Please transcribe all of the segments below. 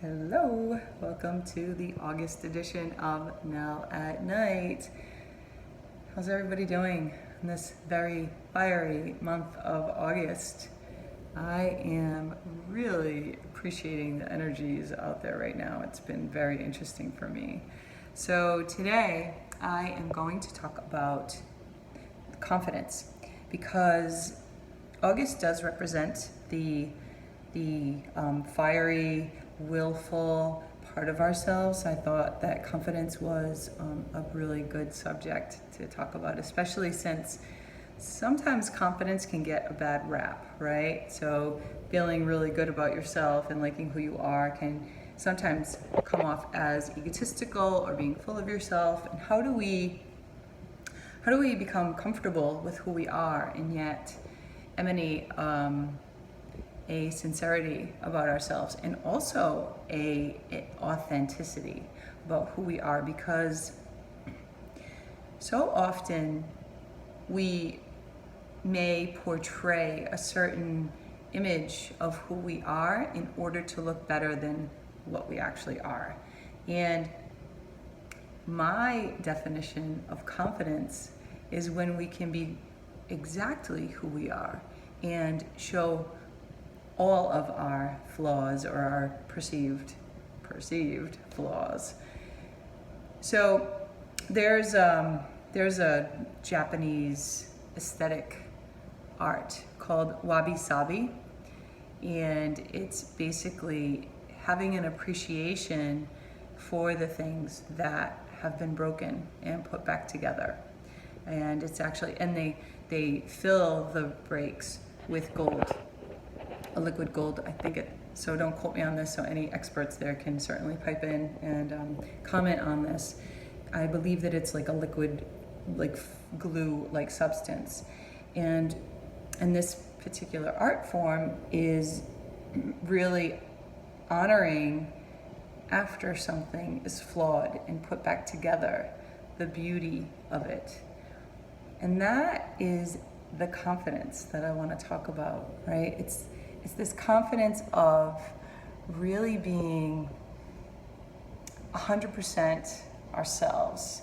Hello, welcome to the August edition of Nell at Night. How's everybody doing in this very fiery month of August? I am really appreciating the energies out there right now. It's been very interesting for me. So today I am going to talk about confidence because August does represent the fiery, willful part of ourselves. I thought that confidence was a really good subject to talk about, especially since sometimes confidence can get a bad rap, right? So feeling really good about yourself and liking who you are can sometimes come off as egotistical or being full of yourself. And how do we become comfortable with who we are and yet emanate a sincerity about ourselves and also a authenticity about who we are? Because so often we may portray a certain image of who we are in order to look better than what we actually are. And my definition of confidence is when we can be exactly who we are and show all of our flaws or our perceived flaws. So there's a Japanese aesthetic art called Wabi Sabi, and it's basically having an appreciation for the things that have been broken and put back together. And it's actually, and they fill the breaks with gold, a liquid gold, I think it, so don't quote me on this, so any experts there can certainly pipe in and comment on this. I believe that it's like a liquid, like glue-like substance. And this particular art form is really honoring after something is flawed and put back together, the beauty of it. And that is the confidence that I want to talk about, right? It's this confidence of really being 100% ourselves,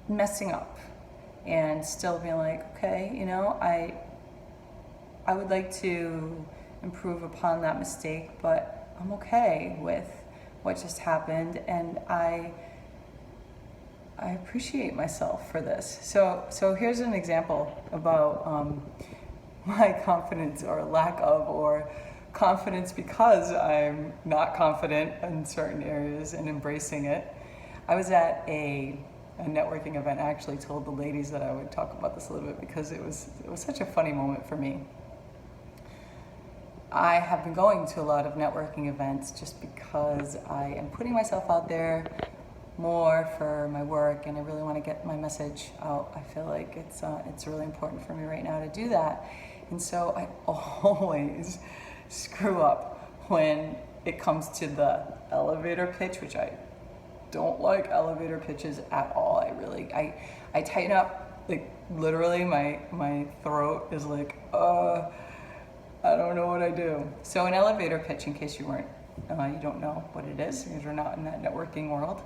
messing up and still being like, okay, you know, I would like to improve upon that mistake, but I'm okay with what just happened, and I appreciate myself for this. So here's an example about my confidence or lack of, or confidence because I'm not confident in certain areas and embracing it. I was at a networking event. I actually told the ladies that I would talk about this a little bit because it was such a funny moment for me. I have been going to a lot of networking events just because I am putting myself out there more for my work, and I really want to get my message out. I feel like it's really important for me right now to do that. And so I always screw up when it comes to the elevator pitch, which I don't like elevator pitches at all. I tighten up, like literally my throat is like, I don't know what I do. So an elevator pitch, in case you don't know what it is because you're not in that networking world,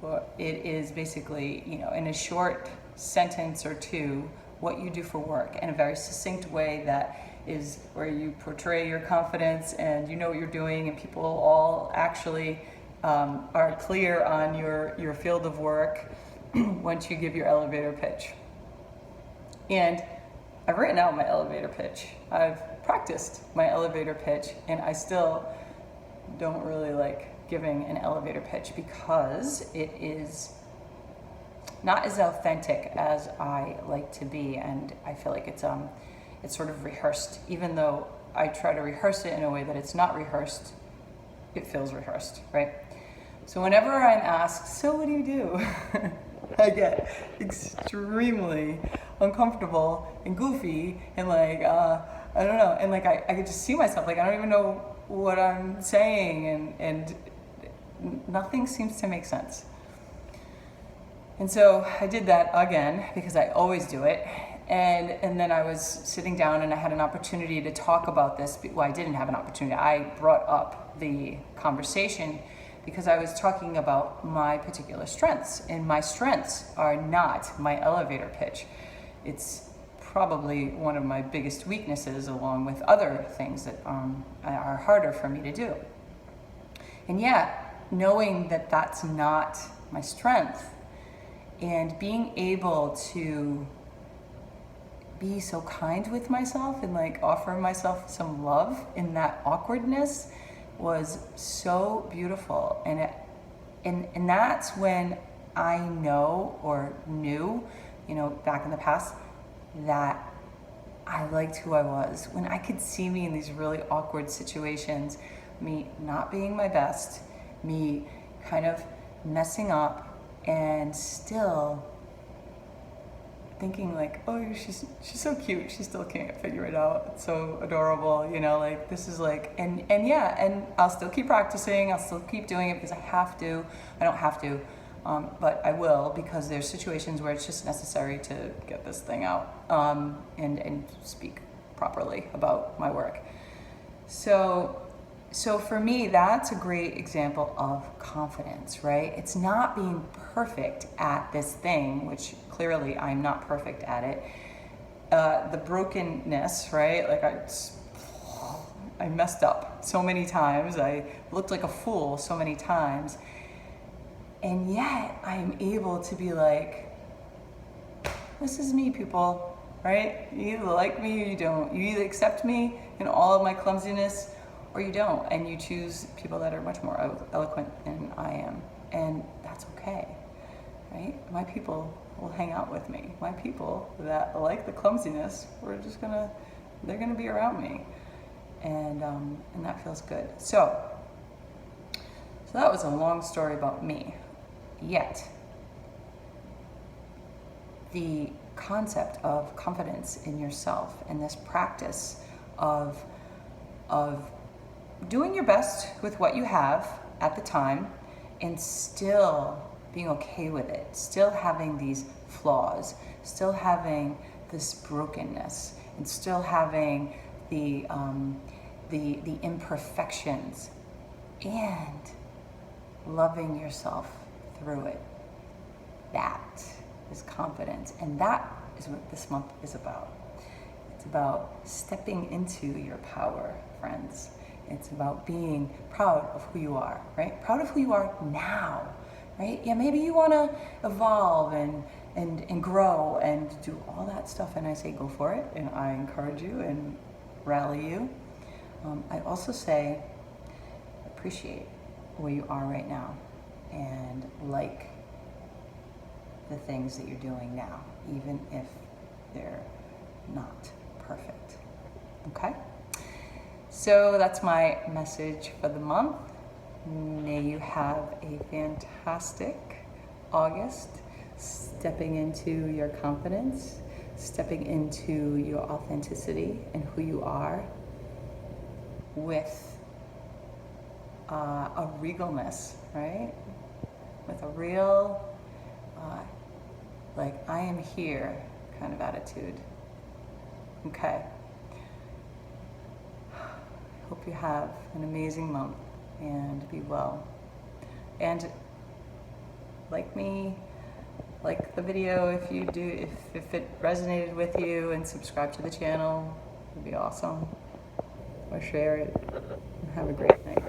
well, it is basically, you know, in a short sentence or two, what you do for work in a very succinct way that is where you portray your confidence and you know what you're doing, and people all actually are clear on your field of work once you give your elevator pitch. And I've written out my elevator pitch. I've practiced my elevator pitch, and I still don't really like giving an elevator pitch because it is not as authentic as I like to be, and I feel like it's sort of rehearsed. Even though I try to rehearse it in a way that it's not rehearsed, it feels rehearsed, right? So whenever I'm asked, so what do you do? I get extremely uncomfortable and goofy and like, I don't know, and like I could just see myself, like I don't even know what I'm saying, and nothing seems to make sense. And so I did that again because I always do it, And then I was sitting down and I had an opportunity to talk about this. Well, I didn't have an opportunity. I brought up the conversation because I was talking about my particular strengths, and my strengths are not my elevator pitch. It's probably one of my biggest weaknesses, along with other things that are harder for me to do. And yet, knowing that that's not my strength, and being able to be so kind with myself and like offer myself some love in that awkwardness was so beautiful. And that's when I know, or knew, back in the past, that I liked who I was. When I could see me in these really awkward situations, me not being my best, me kind of messing up, and still thinking like, oh, she's so cute, she still can't figure it out, it's so adorable, like this is like, and I'll still keep practicing, I'll still keep doing it because I have to. I don't have to, but I will, because there's situations where it's just necessary to get this thing out, and speak properly about my work. So for me, that's a great example of confidence, right? It's not being perfect at this thing, which clearly I'm not perfect at it. The brokenness, right? Like I messed up so many times. I looked like a fool so many times. And yet I'm able to be like, this is me, people, right? You either like me or you don't. You either accept me in all of my clumsiness, or you don't, and you choose people that are much more eloquent than I am, and that's okay, right? My people will hang out with me. My people that like the clumsiness, they're gonna be around me, and that feels good. So that was a long story about me. Yet, the concept of confidence in yourself and this practice of doing your best with what you have at the time, and still being okay with it, still having these flaws, still having this brokenness, and still having the imperfections, and loving yourself through it. That is confidence, and that is what this month is about. It's about stepping into your power, friends. It's about being proud of who you are, right? Proud of who you are now, right? Yeah, maybe you want to evolve and grow and do all that stuff, and I say go for it, and I encourage you and rally you. I also say appreciate where you are right now, and like the things that you're doing now, even if they're not perfect. Okay? So that's my message for the month. May you have a fantastic August, stepping into your confidence, stepping into your authenticity and who you are, with a regalness, right? With a real, like, I am here kind of attitude. Okay. Hope you have an amazing month, and be well. And like me, like the video if you do, if it resonated with you, and subscribe to the channel, it'd be awesome. Or share it, and have a great night.